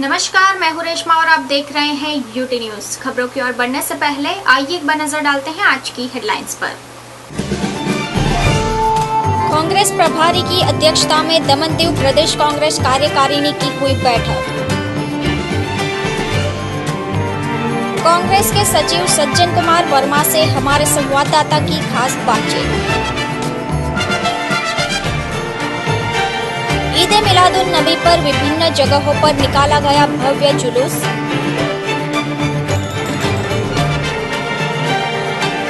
नमस्कार, मैं हूं रेशमा और आप देख रहे हैं यूटी न्यूज। खबरों की ओर बढ़ने से पहले आइए एक बार नजर डालते हैं आज की हेडलाइंस पर। कांग्रेस प्रभारी की अध्यक्षता में दमनदीव प्रदेश कांग्रेस कार्यकारिणी की हुई बैठक। कांग्रेस के सचिव सज्जन कुमार वर्मा से हमारे संवाददाता की खास बातचीत। ईद-ए मिलादुन नबी पर विभिन्न जगहों पर निकाला गया भव्य जुलूस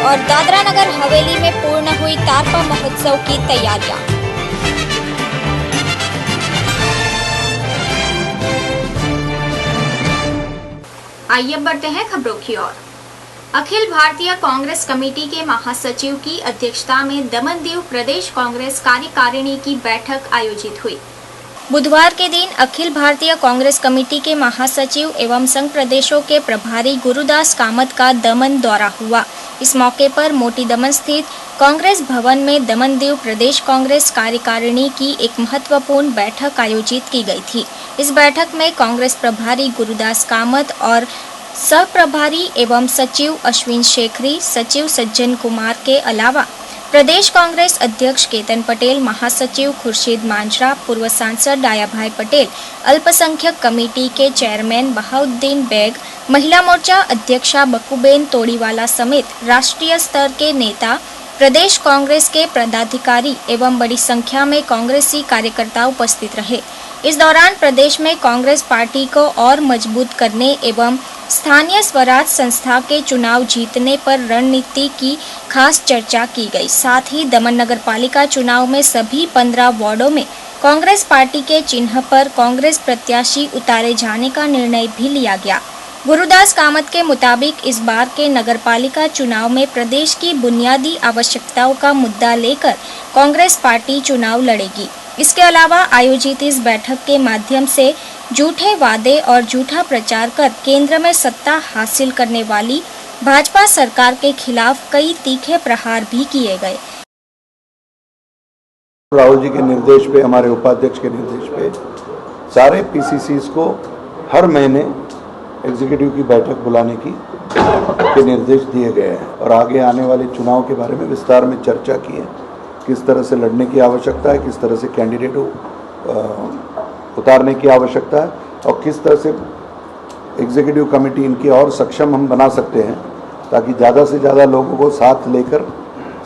और दादरा नगर हवेली में पूर्ण हुई तारपा महोत्सव की तैयारियां। आइए बढ़ते हैं खबरों की ओर। अखिल भारतीय कांग्रेस कमेटी के महासचिव की अध्यक्षता में दमनदीव प्रदेश कांग्रेस कार्यकारिणी की बैठक आयोजित हुई। बुधवार के दिन अखिल भारतीय कांग्रेस कमेटी के महासचिव एवं संघ प्रदेशों के प्रभारी गुरुदास कामत का दमन दौरा हुआ। इस मौके पर मोटी दमन स्थित कांग्रेस भवन में दमनदीव प्रदेश कांग्रेस कार्यकारिणी की एक महत्वपूर्ण बैठक आयोजित की गई थी। इस बैठक में कांग्रेस प्रभारी गुरुदास कामत और सह प्रभारी एवं सचिव अश्विन शेखरी, सचिव सज्जन कुमार के अलावा प्रदेश कांग्रेस अध्यक्ष केतन पटेल, महासचिव खुर्शीद मांजरा, पूर्व सांसद डायाभाई पटेल, अल्पसंख्यक कमेटी के चेयरमैन बहाउद्दीन बेग, महिला मोर्चा अध्यक्षा बकुबेन तोड़ीवाला समेत राष्ट्रीय स्तर के नेता, प्रदेश कांग्रेस के पदाधिकारी एवं बड़ी संख्या में कांग्रेसी कार्यकर्ता उपस्थित रहे। इस दौरान प्रदेश में कांग्रेस पार्टी को और मजबूत करने एवं स्थानीय स्वराज संस्था के चुनाव जीतने पर रणनीति की खास चर्चा की गई। साथ ही दमन नगर पालिका चुनाव में सभी 15 वार्डों में कांग्रेस पार्टी के चिन्ह पर कांग्रेस प्रत्याशी उतारे जाने का निर्णय भी लिया गया। गुरुदास कामत के मुताबिक इस बार के नगर पालिका चुनाव में प्रदेश की बुनियादी आवश्यकताओं का मुद्दा लेकर कांग्रेस पार्टी चुनाव लड़ेगी। इसके अलावा आयोजित इस बैठक के माध्यम से झूठे वादे और झूठा प्रचार कर केंद्र में सत्ता हासिल करने वाली भाजपा सरकार के खिलाफ कई तीखे प्रहार भी किए गए। राहुल जी के निर्देश पे, हमारे उपाध्यक्ष के निर्देश पे सारे पीसीसीज को हर महीने एग्जीक्यूटिव की बैठक बुलाने के निर्देश दिए गए हैं और आगे आने वाले चुनाव के बारे में विस्तार में चर्चा की है। किस तरह से लड़ने की आवश्यकता है, किस तरह से कैंडिडेट उतारने की आवश्यकता है और किस तरह से एग्जीक्यूटिव कमेटी इनकी और सक्षम हम बना सकते हैं ताकि ज़्यादा से ज़्यादा लोगों को साथ लेकर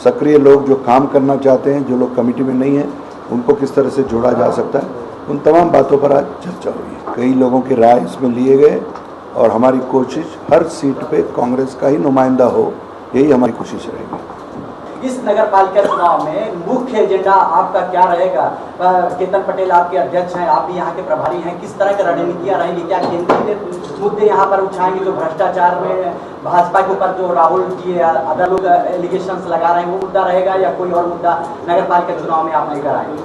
सक्रिय लोग जो काम करना चाहते हैं, जो लोग कमेटी में नहीं हैं, उनको किस तरह से जोड़ा जा सकता है, उन तमाम बातों पर आज चर्चा हुई। कई लोगों की राय इसमें लिए गए और हमारी कोशिश हर सीट पे कांग्रेस का ही नुमाइंदा हो, यही हमारी कोशिश रहेगी। इस नगर पालिका चुनाव में मुख्य एजेंडा आपका क्या रहेगा? केतन पटेल आपके अध्यक्ष हैं, आप भी यहाँ के प्रभारी हैं, किस तरह की रणनीतियाँ रहेंगी? क्या केंद्रीय मुद्दे यहाँ पर उठाएंगे जो भ्रष्टाचार में भाजपा के ऊपर जो राहुल जी अदर लोग एलिगेशंस लगा रहे हैं, वो मुद्दा रहेगा या कोई और मुद्दा नगर पालिका चुनाव में आप लेकर आएंगे?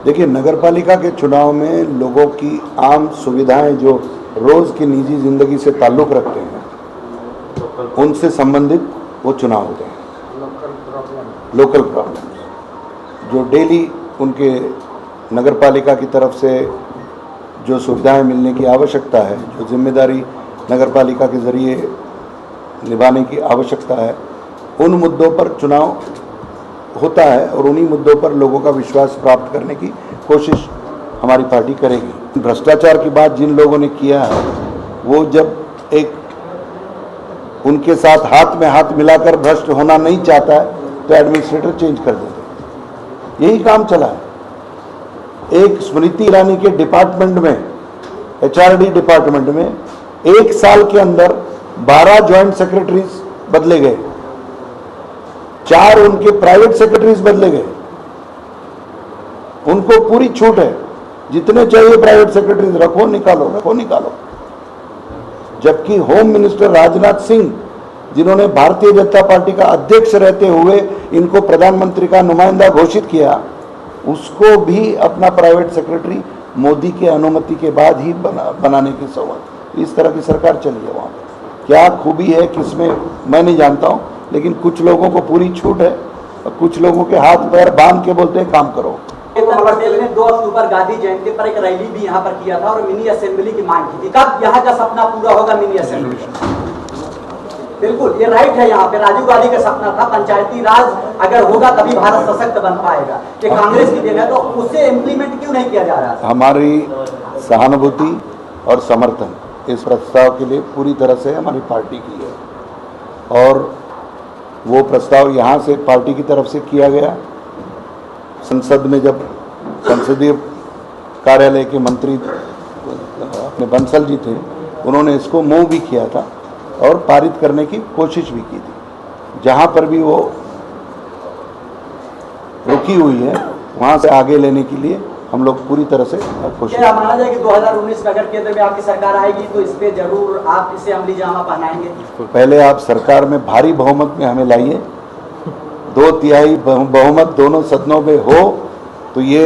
देखिए, नगर पालिका के चुनाव में लोगों की आम सुविधाएं जो रोज की निजी जिंदगी से ताल्लुक रखते हैं, उनसे संबंधित वो चुनाव होते हैं। लोकल प्रॉब्लम्स जो डेली उनके नगर पालिका की तरफ से जो सुविधाएं मिलने की आवश्यकता है, जो जिम्मेदारी नगर पालिका के ज़रिए निभाने की आवश्यकता है, उन मुद्दों पर चुनाव होता है और उन्हीं मुद्दों पर लोगों का विश्वास प्राप्त करने की कोशिश हमारी पार्टी करेगी। भ्रष्टाचार की बात जिन लोगों ने किया है, वो जब एक उनके साथ हाथ में हाथ मिलाकर भ्रष्ट होना नहीं चाहता है तो एडमिनिस्ट्रेटर चेंज कर देते। यही काम चला है। एक स्मृति ईरानी के डिपार्टमेंट में, एचआरडी डिपार्टमेंट में 1 साल के अंदर 12 ज्वाइंट सेक्रेटरीज बदले गए, 4 उनके प्राइवेट सेक्रेटरीज बदले गए। उनको पूरी छूट है, जितने चाहिए प्राइवेट सेक्रेटरीज रखो, निकालो, रखो, निकालो। जबकि होम मिनिस्टर राजनाथ सिंह, जिन्होंने भारतीय जनता पार्टी का अध्यक्ष रहते हुए इनको प्रधानमंत्री का नुमाइंदा घोषित किया, उसको भी अपना प्राइवेट सेक्रेटरी मोदी के अनुमति के बाद ही बनाने की सोच। इस तरह की सरकार चली है। वहाँ क्या खूबी है किसमें मैं नहीं जानता हूँ, लेकिन कुछ लोगों को पूरी छूट है और कुछ लोगों के हाथ पैर बांध के बोलते हैं काम करो। केतन पटेल ने 2 अक्टूबर गांधी जयंती पर एक रैली भी यहाँ पर किया था और मिनी असेंबली की मांग की थी। कब यहाँ का सपना पूरा होगा मिनी असेंबली का? बिल्कुल, ये राइट है। यहाँ पे राजीव गांधी का सपना था पंचायती राज अगर होगा तभी भारत सशक्त बन पाएगा। ये कांग्रेस की देन है, तो उसे इम्प्लीमेंट क्यों नहीं किया जा रहा है? हमारी सहानुभूति और समर्थन इस प्रस्ताव के लिए पूरी तरह से हमारी पार्टी की है और वो प्रस्ताव यहाँ से पार्टी की तरफ से किया गया। संसद में जब संसदीय कार्यालय के मंत्री अपने बंसल जी थे, उन्होंने इसको मूव भी किया था और पारित करने की कोशिश भी की थी। जहाँ पर भी वो रुकी हुई है वहाँ से आगे लेने के लिए हम लोग पूरी तरह से कोशिश। क्या माना जाए कि 2019 में अगर केंद्र में आपकी सरकार आएगी तो इस पे जरूर आप इसे अमली जामा पहनाएंगे? पहले आप सरकार में भारी बहुमत में हमें लाइए, 2/3 बहुमत दोनों सदनों में हो तो ये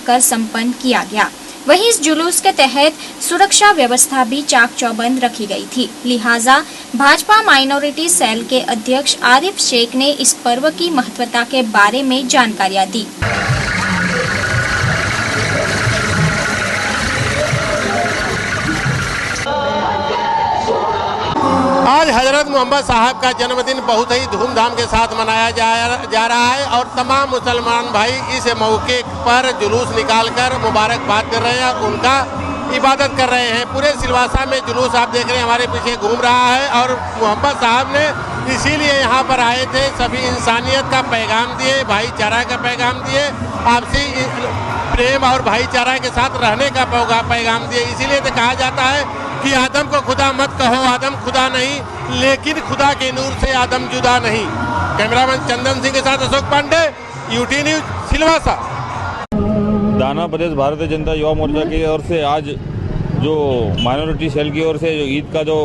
कर संपन्न किया गया। वहीं इस जुलूस के तहत सुरक्षा व्यवस्था भी चाक चौबंद रखी गई थी। लिहाजा भाजपा माइनॉरिटी सेल के अध्यक्ष आरिफ शेख ने इस पर्व की महत्वता के बारे में जानकारियां दी। आज हजरत मोहम्मद साहब का जन्मदिन बहुत ही धूमधाम के साथ मनाया जा रहा है और तमाम मुसलमान भाई इस मौके पर जुलूस निकालकर मुबारकबाद कर रहे हैं, उनका इबादत कर रहे हैं। पूरे सिलवासा में जुलूस आप देख रहे हैं हमारे पीछे घूम रहा है और मोहम्मद साहब ने इसीलिए यहाँ पर आए थे, सभी इंसानियत का पैगाम दिए, भाईचारा का पैगाम दिए, आपसी प्रेम और भाईचारा के साथ रहने का पैगाम दिए। इसीलिए तो कहा जाता है कि आदम को खुदा मत कहो, आदम खुदा नहीं, लेकिन खुदा के नूर से आदम जुदा नहीं। कैमरामैन चंदन सिंह के साथ अशोक पांडे, यूटी न्यूज, सिलवासा। दाना प्रदेश भारतीय जनता युवा मोर्चा की ओर से आज जो माइनॉरिटी सेल की ओर से जो ईद का जो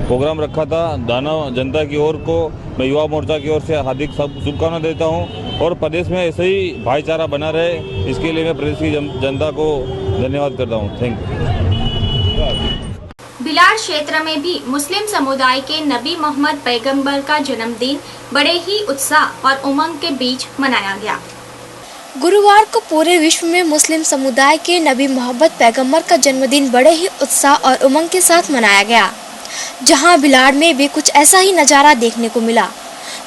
प्रोग्राम रखा था, दाना जनता की ओर को मैं युवा मोर्चा की ओर से हार्दिक शुभकामनाएं देता हूं और प्रदेश में ऐसे ही भाईचारा बना रहे, इसके लिए मैं प्रदेश की जनता को धन्यवाद करता हूं। Thank you. बिलार क्षेत्र में भी मुस्लिम समुदाय के नबी मोहम्मद पैगंबर का जन्मदिन बड़े ही उत्साह और उमंग के बीच मनाया गया। गुरुवार को पूरे विश्व में मुस्लिम समुदाय के नबी मोहम्मद पैगंबर का जन्मदिन बड़े ही उत्साह और उमंग के साथ मनाया गया, जहां बिलार में भी कुछ ऐसा ही नज़ारा देखने को मिला।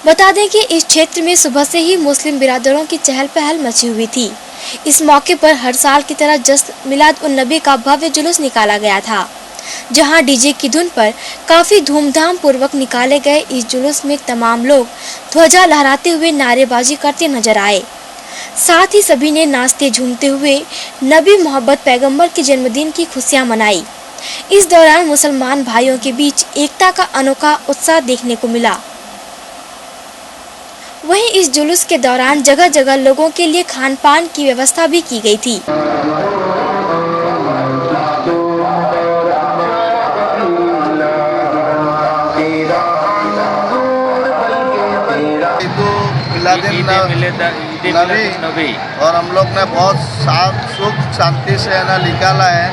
बता दें कि इस क्षेत्र में सुबह से ही मुस्लिम बिरादरों की चहल पहल मची हुई थी। इस मौके पर हर साल की तरह जश्न मिलाद उन नबी का भव्य जुलूस निकाला गया था, जहां डीजे की धुन पर काफी धूमधाम पूर्वक निकाले गए इस जुलूस में तमाम लोग ध्वजा लहराते हुए नारेबाजी करते नजर आए। साथ ही सभी ने नाचते झूमते हुए नबी मोहम्मद पैगंबर के जन्मदिन की खुशियां मनाई। इस दौरान मुसलमान भाइयों के बीच एकता का अनोखा उत्साह देखने को मिला। वहीं इस जुलूस के दौरान जगह जगह लोगों के लिए खान पान की व्यवस्था भी की गई थी। नबी और हम लोग ने बहुत सुख शांति से है ना निकाला है,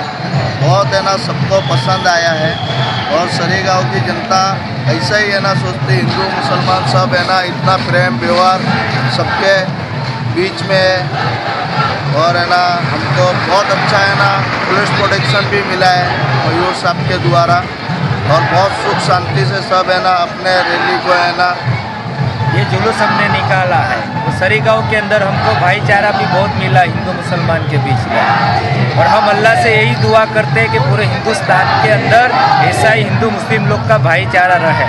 बहुत है ना सबको पसंद आया है और सरी गांव की जनता ऐसा ही है ना सोचती, हिंदू मुसलमान सब है ना इतना प्रेम व्यवहार सबके बीच में और है ना हमको बहुत अच्छा है ना पुलिस प्रोटेक्शन भी मिला है मयूर साहब के द्वारा और बहुत सुख शांति से सब है ना अपने रैली को है ना ये जुलूस हमने निकाला है। तो सरी गांव के अंदर हमको भाईचारा भी बहुत मिला हिंदू मुसलमान के बीच में और हम अल्लाह से यही दुआ करते हैं कि पूरे हिंदुस्तान के अंदर ऐसा ही हिंदू मुस्लिम लोग का भाईचारा रहे।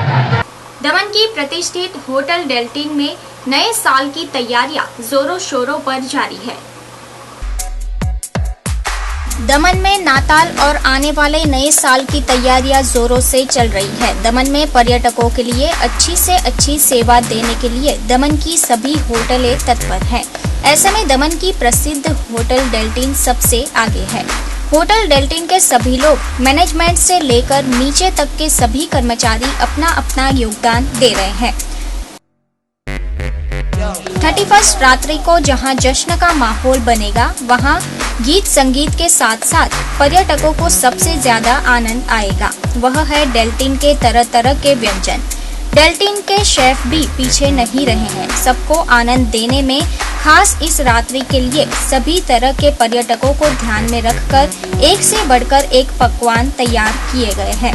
दमन की प्रतिष्ठित होटल डेल्टिन में नए साल की तैयारियां जोरों शोरों पर जारी है। दमन में नाताल और आने वाले नए साल की तैयारियां जोरों से चल रही है। दमन में पर्यटकों के लिए अच्छी से अच्छी सेवा देने के लिए दमन की सभी होटलें तत्पर हैं। ऐसे में दमन की प्रसिद्ध होटल डेल्टिन सबसे आगे है। होटल डेल्टिन के सभी लोग मैनेजमेंट से लेकर नीचे तक के सभी कर्मचारी अपना अपना योगदान दे रहे हैं। 31 रात्रि को जहां जश्न का माहौल बनेगा, वहां गीत संगीत के साथ साथ पर्यटकों को सबसे ज्यादा आनंद आएगा। वह है डेल्टिन के तरह तरह के व्यंजन। डेल्टिन के शेफ भी पीछे नहीं रहे हैं। सबको आनंद देने में खास इस रात्रि के लिए सभी तरह के पर्यटकों को ध्यान में रखकर एक से बढ़कर एक पकवान तैयार किए गए हैं।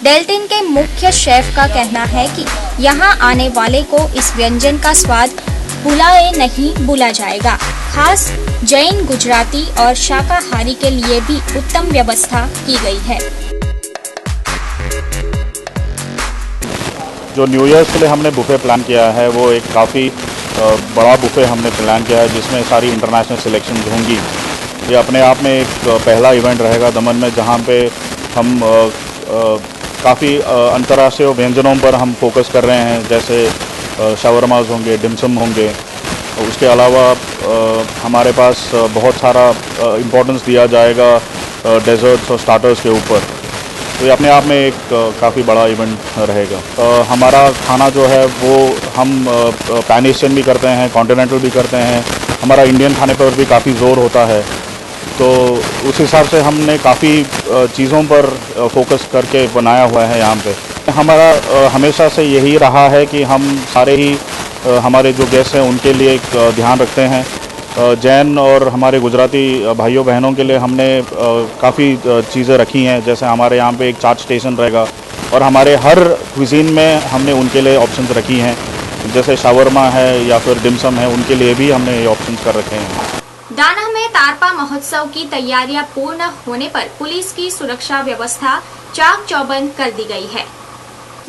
डेल्टिन के मुख्य शेफ का कहना है कि यहाँ आने वाले को इस व्यंजन का स्वाद भुलाए नहीं भूला जाएगा। खास जैन, गुजराती और शाकाहारी के लिए भी उत्तम व्यवस्था की गई है। जो न्यू ईयर के लिए हमने बुफे प्लान किया है वो एक काफ़ी बड़ा बुफे हमने प्लान किया है, जिसमें सारी इंटरनेशनल सिलेक्शन होंगी। ये अपने आप में एक पहला इवेंट रहेगा दमन में, जहाँ पे हम काफ़ी अंतर्राष्ट्रीय व्यंजनों पर हम फोकस कर रहे हैं, जैसे शावरमाज होंगे, डिमसम होंगे। उसके अलावा हमारे पास बहुत सारा इम्पोर्टेंस दिया जाएगा डेजर्ट्स और स्टार्टर्स के ऊपर। तो ये अपने आप में एक काफ़ी बड़ा इवेंट रहेगा। हमारा खाना जो है वो हम पैन एशियन भी करते हैं, कॉन्टिनेंटल भी करते हैं, हमारा इंडियन खाने पर भी काफ़ी ज़ोर होता है। तो उस हिसाब से हमने काफ़ी चीज़ों पर फोकस करके बनाया हुआ है यहाँ पे। हमारा हमेशा से यही रहा है कि हम सारे ही हमारे जो गेस्ट हैं उनके लिए एक ध्यान रखते हैं। जैन और हमारे गुजराती भाइयों बहनों के लिए हमने काफ़ी चीज़ें रखी हैं, जैसे हमारे यहाँ पे एक चार्ज स्टेशन रहेगा और हमारे हर क्विजीन में हमने उनके लिए ऑप्शंस रखी हैं, जैसे शावरमा है या फिर डिमसम है, उनके लिए भी हमने ये ऑप्शंस कर रखे हैं। दाना में तारपा महोत्सव की तैयारियां पूर्ण होने पर पुलिस की सुरक्षा व्यवस्था चाक चौबंद कर दी गई है।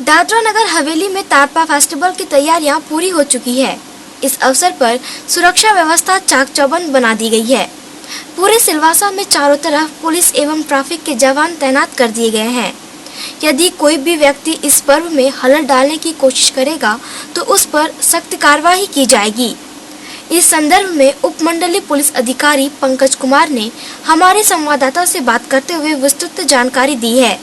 दादरा नगर हवेली में तारपा फेस्टिवल की तैयारियां पूरी हो चुकी है। इस अवसर पर सुरक्षा व्यवस्था चाक चौबंद बना दी गई है। पूरे सिलवासा में चारों तरफ पुलिस एवं ट्रैफिक के जवान तैनात कर दिए गए हैं। यदि कोई भी व्यक्ति इस पर्व में हलर डालने की कोशिश करेगा तो उस पर सख्त कार्रवाई की जाएगी। इस संदर्भ में उपमंडलीय पुलिस अधिकारी पंकज कुमार ने हमारे संवाददाता से बात करते हुए विस्तृत जानकारी दी है।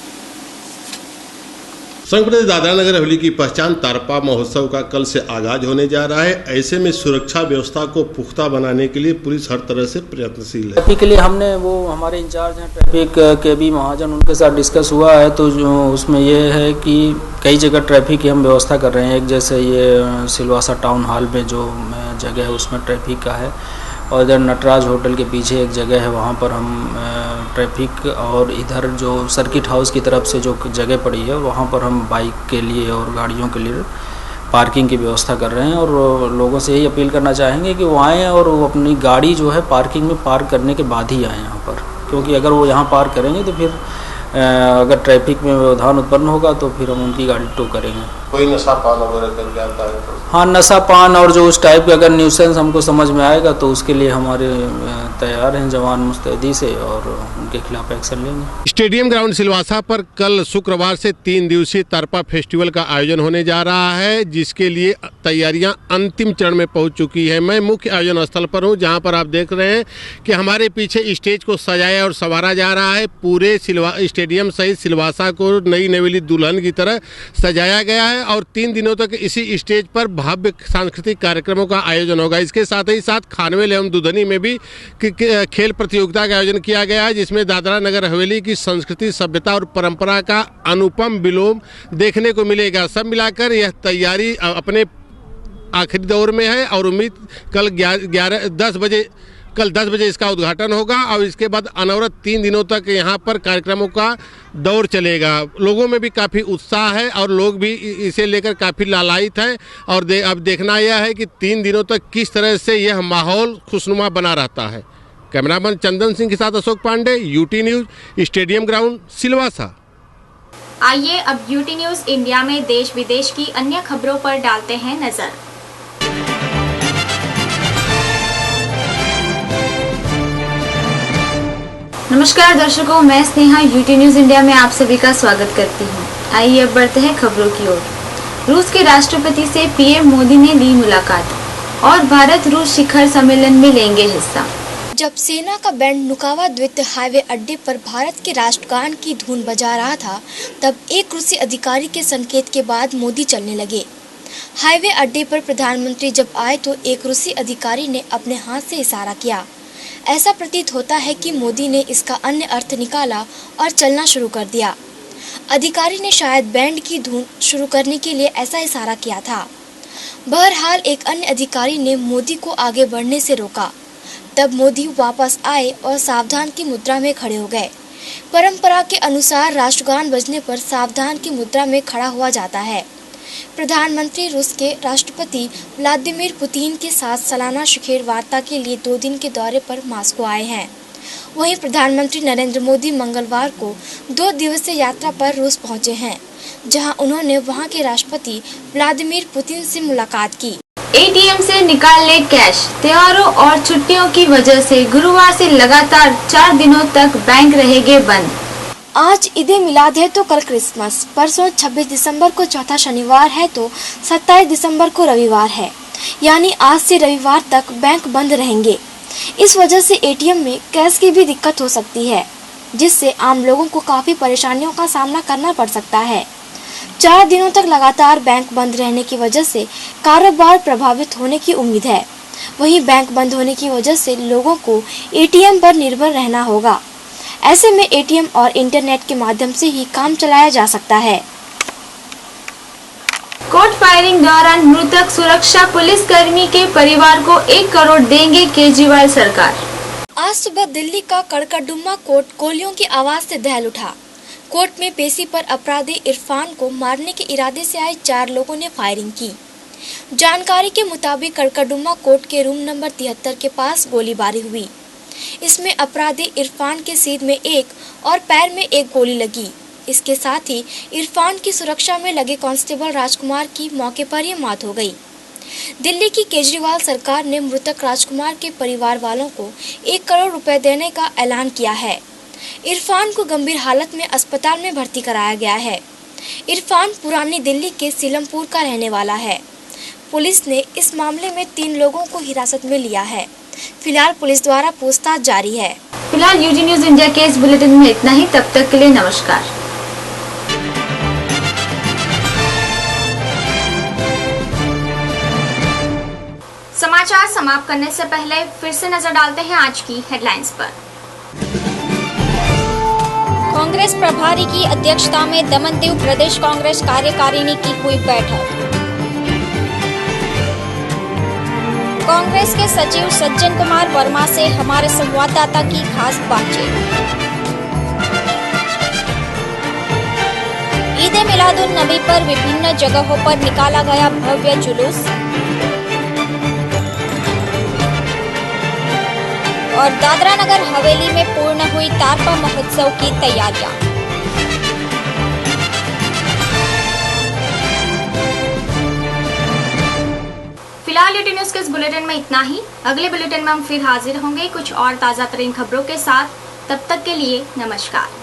संघ प्रदेश दादरा नगर हवेली की पहचान तारपा महोत्सव का कल से आगाज होने जा रहा है। ऐसे में सुरक्षा व्यवस्था को पुख्ता बनाने के लिए पुलिस हर तरह से प्रयत्नशील है। ट्रैफिक के लिए हमने वो हमारे इंचार्ज हैं ट्रैफिक के बी महाजन, उनके साथ डिस्कस हुआ है। तो जो उसमें ये है कि कई जगह ट्रैफिक की हम व्यवस्था कर रहे हैं। एक जैसे ये सिलवासा टाउन हॉल में जो जगह है उसमें ट्रैफिक का है, और इधर नटराज होटल के पीछे एक जगह है वहाँ पर हम ट्रैफिक, और इधर जो सर्किट हाउस की तरफ से जो जगह पड़ी है वहाँ पर हम बाइक के लिए और गाड़ियों के लिए पार्किंग की व्यवस्था कर रहे हैं। और लोगों से यही अपील करना चाहेंगे कि वो आएँ और वो अपनी गाड़ी जो है पार्किंग में पार्क करने के बाद ही आएँ यहाँ पर, क्योंकि अगर वो यहाँ पार्क करेंगे तो फिर अगर ट्रैफिक में व्यवधान उत्पन्न होगा तो फिर हम उनकी गाड़ी टो करेंगे। कोई नशा पान वगैरह करके आता है तो? हाँ, नशा पान और जो उस टाइप का अगर न्यूसेंस हमको समझ में आएगा तो उसके लिए हमारे तैयार हैं जवान मुस्तैदी से, और उनके खिलाफ एक्शन लेंगे। स्टेडियम ग्राउंड सिलवासा पर कल शुक्रवार से 3 दिवसीय तारपा फेस्टिवल का आयोजन होने जा रहा है, जिसके लिए तैयारियां अंतिम चरण में पहुंच चुकी है। मैं मुख्य आयोजन स्थल पर हूं, जहां पर आप देख रहे हैं कि हमारे पीछे स्टेज को सजाया और संवारा जा रहा है। पूरे स्टेडियम सहित सिलवासा को नई नवेली दुल्हन की तरह सजाया गया है और 3 दिनों तक इसी स्टेज पर भव्य सांस्कृतिक कार्यक्रमों का आयोजन होगा। इसके साथ ही साथ खानवेल एवं दुधनी में भी खेल प्रतियोगिता का आयोजन किया गया है, जिसमें दादरा नगर हवेली की संस्कृति, सभ्यता और परंपरा का अनुपम विलोम देखने को मिलेगा। सब मिलाकर यह तैयारी अपने आखिरी दौर में है और उम्मीद कल 10 बजे इसका उद्घाटन होगा और इसके बाद अनवरत 3 दिनों तक यहाँ पर कार्यक्रमों का दौर चलेगा। लोगों में भी काफ़ी उत्साह है और लोग भी इसे लेकर काफ़ी लालायित हैं और अब देखना यह है कि 3 दिनों तक किस तरह से यह माहौल खुशनुमा बना रहता है। कैमरामैन चंदन सिंह के साथ Ashok Pandey, UT news, stadium ground, Silvassa. आइए अब यूटी न्यूज़ इंडिया में देश विदेश की अन्य खबरों पर डालते हैं नजर। नमस्कार दर्शकों, मैं स्नेहा यूटी न्यूज़ इंडिया में आप सभी का स्वागत करती हूँ। आइए अब बढ़ते हैं खबरों की ओर। रूस के राष्ट्रपति से पीएम मोदी ने ली मुलाकात और भारत रूस शिखर सम्मेलन में लेंगे हिस्सा। जब सेना का बैंड नुकावा द्वितीय हाईवे अड्डे पर भारत के राष्ट्रगान की धुन बजा रहा था, तब एक रूसी अधिकारी के संकेत के बाद मोदी चलने लगे। हाईवे अड्डे पर प्रधानमंत्री जब आए तो एक रूसी अधिकारी ने अपने हाथ से इशारा किया। ऐसा प्रतीत होता है कि मोदी ने इसका अन्य अर्थ निकाला और चलना शुरू कर दिया। अधिकारी ने शायद बैंड की धुन शुरू करने के लिए ऐसा इशारा किया था। बहरहाल एक अन्य अधिकारी ने मोदी को आगे बढ़ने से रोका। तब मोदी वापस आए और सावधान की मुद्रा में खड़े हो गए। परंपरा के अनुसार राष्ट्रगान बजने पर सावधान की मुद्रा में खड़ा हुआ जाता है। प्रधानमंत्री रूस के राष्ट्रपति व्लादिमीर पुतिन के साथ सालाना शिखर वार्ता के लिए 2 दिन के दौरे पर मॉस्को आए हैं। वहीं प्रधानमंत्री नरेंद्र मोदी मंगलवार को 2 दिवसीय यात्रा पर रूस पहुंचे हैं, जहां उन्होंने वहां के राष्ट्रपति व्लादिमीर पुतिन से मुलाकात की। एटीएम से निकाल ले कैश। त्योहारों और छुट्टियों की वजह से गुरुवार से लगातार 4 दिनों तक बैंक रहेंगे बंद। आज ईद मिलाद है तो कल क्रिसमस, परसों 26 दिसंबर को चौथा शनिवार है तो 27 दिसंबर को रविवार है, यानी आज से रविवार तक बैंक बंद रहेंगे। इस वजह से एटीएम में कैश की भी दिक्कत हो सकती है। जिससे आम लोगों को काफी परेशानियों का सामना करना पड़ सकता है। 4 दिनों तक लगातार बैंक बंद रहने की वजह से कारोबार प्रभावित होने की उम्मीद है। वहीं बैंक बंद होने की वजह से लोगों को एटीएम पर निर्भर रहना होगा। ऐसे में एटीएम और इंटरनेट के माध्यम से ही काम चलाया जा सकता है। कोर्ट फायरिंग दौरान मृतक सुरक्षा पुलिसकर्मी के परिवार को 1 करोड़ देंगे केजरीवाल सरकार। आज सुबह दिल्ली का कड़कड़डुम्मा कोर्ट गोलियों की आवाज से दहल उठा। कोर्ट में पेशी पर अपराधी इरफान को मारने के इरादे से आए 4 लोगों ने फायरिंग की। जानकारी के मुताबिक कड़कड़डुम्मा कोर्ट के रूम नंबर 73 के पास गोलीबारी हुई। इसमें अपराधी इरफान के सीध में 1 और पैर में 1 गोली लगी। इसके साथ ही इरफान की सुरक्षा में लगे कांस्टेबल राजकुमार की मौके पर ही मौत हो गई। दिल्ली की केजरीवाल सरकार ने मृतक राजकुमार के परिवार वालों को 1 करोड़ रुपए देने का ऐलान किया है। इरफान को गंभीर हालत में अस्पताल में भर्ती कराया गया है। इरफान पुरानी दिल्ली के सीलमपुर का रहने वाला है। पुलिस ने इस मामले में 3 लोगों को हिरासत में लिया है। फिलहाल पुलिस द्वारा पूछताछ जारी है। फिलहाल यूजी न्यूज इंडिया के इस बुलेटिन में इतना ही। तब तक के लिए नमस्कार। समाचार समाप्त करने से पहले फिर से नजर डालते हैं आज की हेडलाइंस पर। कांग्रेस प्रभारी की अध्यक्षता में दमनदीव प्रदेश कांग्रेस कार्यकारिणी की हुई बैठक। कांग्रेस के सचिव सज्जन कुमार वर्मा से हमारे संवाददाता की खास बातचीत। ईद मिलादुन नबी पर विभिन्न जगहों पर निकाला गया भव्य जुलूस। और दादरा नगर हवेली में पूर्ण हुई तारपा महोत्सव की तैयारियां। फिलहाल यूटी न्यूज के इस बुलेटिन में इतना ही। अगले बुलेटिन में हम फिर हाजिर होंगे कुछ और ताजा तरीन खबरों के साथ। तब तक के लिए नमस्कार।